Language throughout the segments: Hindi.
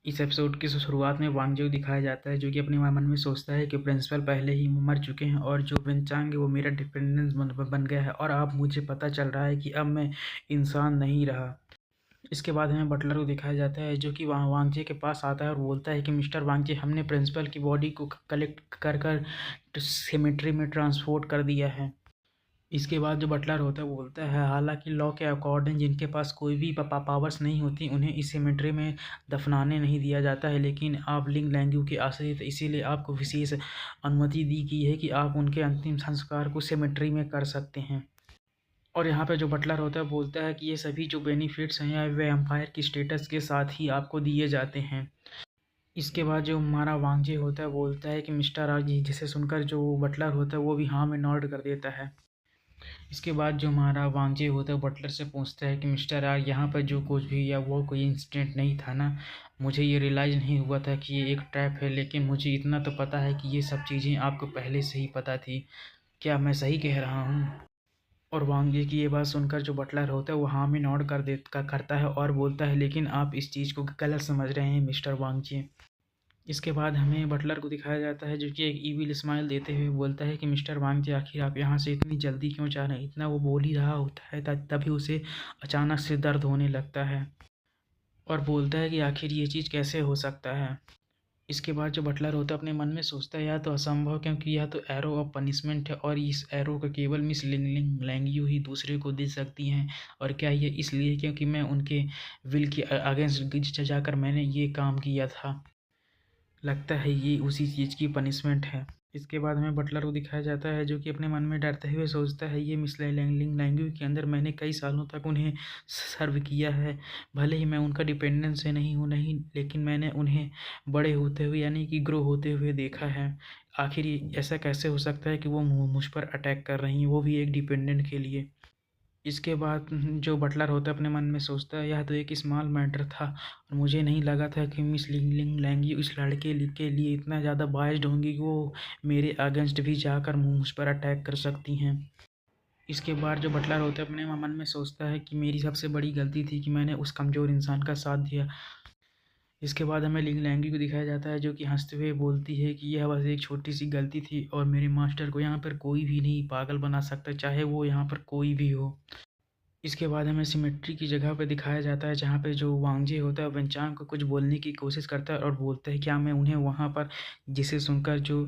इस एपिसोड की शुरुआत में वांग जो दिखाया जाता है, जो कि अपने मन में सोचता है कि प्रिंसिपल पहले ही मर चुके हैं और जो विंचांग है वो मेरा डिपेंडेंस बन गया है और अब मुझे पता चल रहा है कि अब मैं इंसान नहीं रहा। इसके बाद हमें बटलर को दिखाया जाता है, जो कि वांगजे के पास आता है और बोलता है कि मिस्टर वांगजे, हमने प्रिंसिपल की बॉडी को कलेक्ट कर कर सेमेट्री में ट्रांसपोर्ट कर दिया है। इसके बाद जो बटलर होता है वो बोलता है, हालांकि लॉ के अकॉर्डिंग जिनके पास कोई भी पावर्स नहीं होती उन्हें इस सेमेट्री में दफनाने नहीं दिया जाता है, लेकिन आप लिंग लैंग्यू के आश्रित, इसीलिए आपको विशेष अनुमति दी गई है कि आप उनके अंतिम संस्कार को सेमेट्री में कर सकते हैं। और यहाँ पे जो बटलर होता है बोलता है कि ये सभी जो बेनिफिट्स हैं वे एम्पायर की स्टेटस के साथ ही आपको दिए जाते हैं। इसके बाद जो हमारा वांगजे होता है बोलता है कि मिस्टर आजी, जिसे सुनकर जो बटलर होता है वो भी हाँ में नॉड कर देता है। इसके बाद जो हमारा वांगजे होता है बटलर से पूछता है कि मिस्टर आर, यहाँ पर जो कुछ भी या वो कोई इंसिडेंट नहीं था ना, मुझे ये रियलाइज़ नहीं हुआ था कि ये एक ट्रैप है, लेकिन मुझे इतना तो पता है कि ये सब चीज़ें आपको पहले से ही पता थी। क्या मैं सही कह रहा हूँ? और वांगे की ये बात सुनकर जो बटलर होता है वो हाँ में नॉड करता है और बोलता है, लेकिन आप इस चीज़ को गलत समझ रहे हैं मिस्टर वांगजी। इसके बाद हमें बटलर को दिखाया जाता है, जो कि एक ईविल स्माइल देते हुए बोलता है कि मिस्टर वांगजी, आखिर आप यहाँ से इतनी जल्दी क्यों जा रहे हैं? इतना वो बोल ही रहा होता है तभी उसे अचानक से दर्द होने लगता है और बोलता है कि आखिर ये चीज़ कैसे हो सकता है। इसके बाद जो बटलर होता है अपने मन में सोचता है, यह तो असंभव, क्योंकि यह तो एरो ऑफ पनिशमेंट है और इस एरो का केवल मिस लिंग लैंग्यू ही दूसरे को दे सकती हैं। और क्या ये इसलिए क्योंकि मैं उनके विल के अगेंस्ट जाकर मैंने ये काम किया था? लगता है ये उसी चीज़ की पनिशमेंट है। इसके बाद हमें बटलर को दिखाया जाता है, जो कि अपने मन में डरते हुए सोचता है, ये मिस लिंग लैंग्यू के अंदर मैंने कई सालों तक उन्हें सर्व किया है। भले ही मैं उनका डिपेंडेंस से नहीं हूँ, नहीं, लेकिन मैंने उन्हें बड़े होते हुए यानी कि ग्रो होते हुए देखा है। आखिर ये ऐसा कैसे हो सकता है कि वो मुझ पर अटैक कर रही हैं, वो भी एक डिपेंडेंट के लिए? इसके बाद जो बटलर होता है अपने मन में सोचता है, यह तो एक स्मॉल मैटर था और मुझे नहीं लगा था कि मिस लिंग लैंग्यू इस लड़के के लिए इतना ज़्यादा बाइस्ड होंगी कि वो मेरे अगेंस्ट भी जाकर मुझ पर अटैक कर सकती हैं। इसके बाद जो बटलर होता है अपने मन में सोचता है कि मेरी सबसे बड़ी गलती थी कि मैंने उस कमज़ोर इंसान का साथ दिया। इसके बाद हमें लिंग लैंग्वेज को दिखाया जाता है, जो कि हंसते हुए बोलती है कि यह बस एक छोटी सी गलती थी और मेरे मास्टर को यहाँ पर कोई भी नहीं पागल बना सकता, चाहे वो यहाँ पर कोई भी हो। इसके बाद हमें सिमेट्री की जगह पे दिखाया जाता है, जहाँ पे जो वांगजे होता है वेंचांग को कुछ बोलने की कोशिश करता है और बोलता है क्या मैं उन्हें वहाँ पर, जिसे सुनकर जो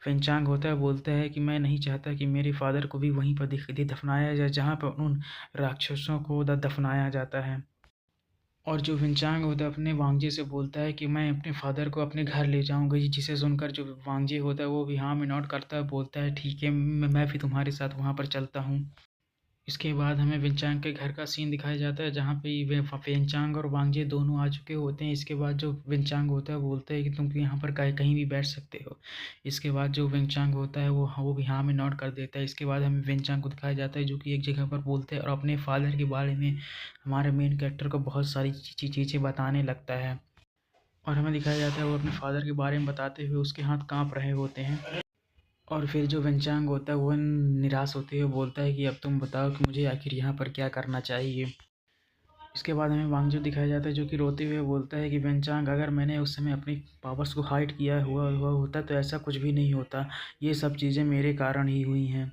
वेंचांग होता है बोलता है कि मैं नहीं चाहता कि मेरे फादर को भी वहीं पर दफनाया जाए जहाँ पर उन राक्षसों को दफनाया जाता है। और जो विंचांग होता है अपने वांगजे से बोलता है कि मैं अपने फादर को अपने घर ले जाऊंगा, जिसे सुनकर जो वांगजे होता है वो भी हाँ में नोट करता है, बोलता है ठीक है, मैं भी तुम्हारे साथ वहाँ पर चलता हूँ। इसके बाद हमें विंचांग के घर का सीन दिखाया जाता है, जहाँ पे वे विंचांग और वांगजे दोनों आ चुके होते हैं। इसके बाद जो विंचांग होता है बोलता है कि तुम यहाँ पर कहीं भी बैठ सकते हो। इसके बाद जो विंचांग होता है वो भी हाँ में नोट कर देता है। इसके बाद हमें विंचांग को दिखाया जाता है, जो कि एक जगह पर बोलते हैं और अपने फादर के बारे में हमारे मेन कैरेक्टर को बहुत सारी चीज़ें बताने लगता है। और हमें दिखाया जाता है वो अपने फादर के बारे में बताते हुए उसके हाथ काँप रहे होते हैं। और फिर जो वेंचांग होता है वो निराश होते हुए बोलता है कि अब तुम बताओ कि मुझे आखिर यहाँ पर क्या करना चाहिए। इसके बाद हमें वांगजू दिखाया जाता है, जो कि रोते हुए बोलता है कि वेंचांग, अगर मैंने उस समय अपनी पावर्स को हाइड किया हुआ होता तो ऐसा कुछ भी नहीं होता। ये सब चीज़ें मेरे कारण ही हुई हैं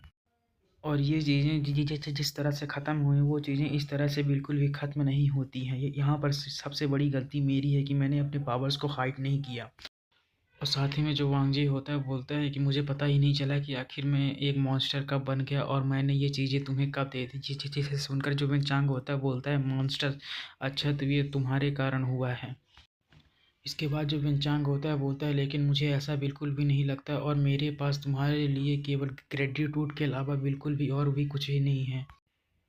और ये चीज़ें जिस तरह से ख़त्म हुई वो चीज़ें इस तरह से बिल्कुल भी ख़त्म नहीं होती हैं। ये यहाँ पर सबसे बड़ी गलती मेरी है कि मैंने अपने पावर्स को हाइड नहीं किया। और साथ ही में जो वांगजी होता है बोलता है कि मुझे पता ही नहीं चला कि आखिर मैं एक मॉन्स्टर कब बन गया और मैंने ये चीज़ें तुम्हें कब दे दी। जिसे सुनकर जो वेंचांग होता है बोलता है, मॉन्स्टर, अच्छा तो ये तुम्हारे कारण हुआ है। इसके बाद जो वेंचांग होता है बोलता है, लेकिन मुझे ऐसा बिल्कुल भी नहीं लगता और मेरे पास तुम्हारे लिए केवल ग्रेटिट्यूड के अलावा बिल्कुल भी और भी कुछ ही नहीं है।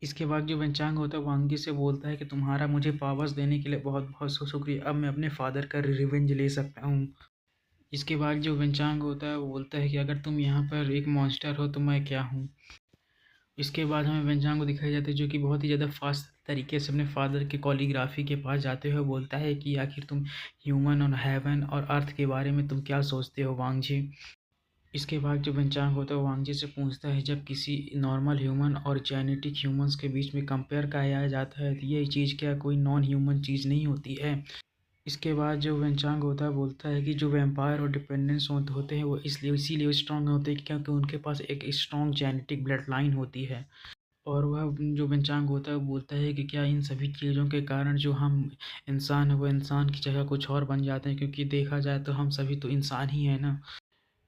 इसके बाद जो वेंचांग होता है वांगी से बोलता है कि तुम्हारा मुझे पावर्स देने के लिए बहुत बहुत शुक्रिया, अब मैं अपने फादर का रिवेंज ले सकता हूँ। इसके बाद जो वेंचांग होता है वो बोलता है कि अगर तुम यहाँ पर एक मॉन्स्टर हो तो मैं क्या हूँ। इसके बाद हमें वेंचांग को दिखाई जाता है, जो कि बहुत ही ज़्यादा फास्ट तरीके से अपने फादर के कॉलीग्राफी के पास जाते हुए बोलता है कि आखिर तुम ह्यूमन और हेवन और अर्थ के बारे में तुम क्या सोचते हो वांगजी। इसके बाद जो वेंचांग होता है वो वांगजी से पूछता है, जब किसी नॉर्मल ह्यूमन और जेनेटिक ह्यूमंस के बीच में कंपेयर किया जाता है तो ये चीज़ क्या कोई नॉन ह्यूमन चीज़ नहीं होती है? इसके बाद जो वेंचांग होता है बोलता है कि जो वैम्पायर और डिपेंडेंस होते हैं वो इसलिए इसीलिए स्ट्रांग होते हैं क्योंकि उनके पास एक स्ट्रांग जेनेटिक ब्लड लाइन होती है। और वह जो वेंचांग होता है वो बोलता है कि क्या इन सभी चीज़ों के कारण जो हम इंसान है वो इंसान की जगह कुछ और बन जाते हैं, क्योंकि देखा जाए तो हम सभी तो इंसान ही हैं ना।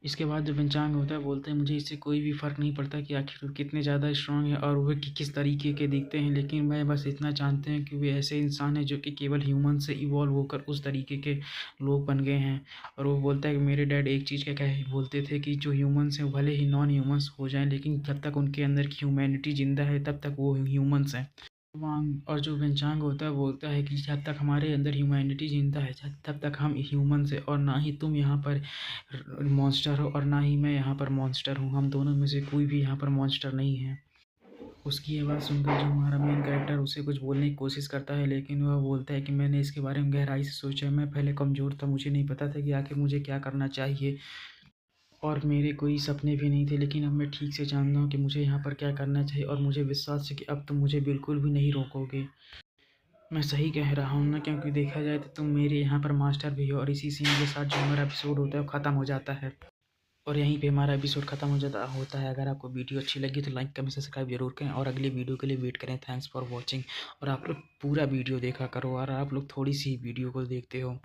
इसके बाद जो पंचांग होता है बोलते हैं मुझे इससे कोई भी फ़र्क नहीं पड़ता कि आखिर वो कितने ज़्यादा स्ट्रांग है और वो किस तरीके के दिखते हैं, लेकिन मैं बस इतना जानते हैं कि वे ऐसे इंसान हैं जो कि केवल ह्यूमन से इवॉल्व होकर उस तरीके के लोग बन गए हैं। और वो बोलता है कि मेरे डैड एक चीज़ क्या कहे बोलते थे कि जो ह्यूमंस हैं भले ही नॉन ह्यूमंस हो जाएं, लेकिन जब तक उनके अंदर की ह्यूमैनिटी ज़िंदा है तब तक वो ह्यूमंस हैं। वांग और जो वेंचांग होता है बोलता है कि जब तक हमारे अंदर ह्यूमैनिटी जिंदा है तब तक हम ह्यूमन से, और ना ही तुम यहाँ पर मॉन्स्टर हो और ना ही मैं यहाँ पर मॉन्स्टर हूँ, हम दोनों में से कोई भी यहाँ पर मॉन्स्टर नहीं है। उसकी ये बात सुनकर जो हमारा मेन कैरेक्टर उसे कुछ बोलने की कोशिश करता है, लेकिन वह बोलता है कि मैंने इसके बारे में गहराई से सोचा है, मैं पहले कमज़ोर था, मुझे नहीं पता था कि आखिर मुझे क्या करना चाहिए और मेरे कोई सपने भी नहीं थे, लेकिन अब मैं ठीक से जानता हूँ कि मुझे यहाँ पर क्या करना चाहिए और मुझे विश्वास है कि अब तुम मुझे बिल्कुल भी नहीं रोकोगे। मैं सही कह रहा हूँ ना, क्योंकि देखा जाए तो तुम मेरे यहाँ पर मास्टर भी हो। और इसी सीन के साथ जो हमारा एपिसोड होता है वो ख़त्म हो जाता है और यहीं पे हमारा एपिसोड ख़त्म हो जाता होता है। अगर आपको वीडियो अच्छी लगी तो लाइक कमेंट सब्सक्राइब जरूर करें और अगले वीडियो के लिए वेट करें। Thanks for watching. और आप लोग पूरा वीडियो देखा करो और आप लोग थोड़ी सी वीडियो को देखते हो।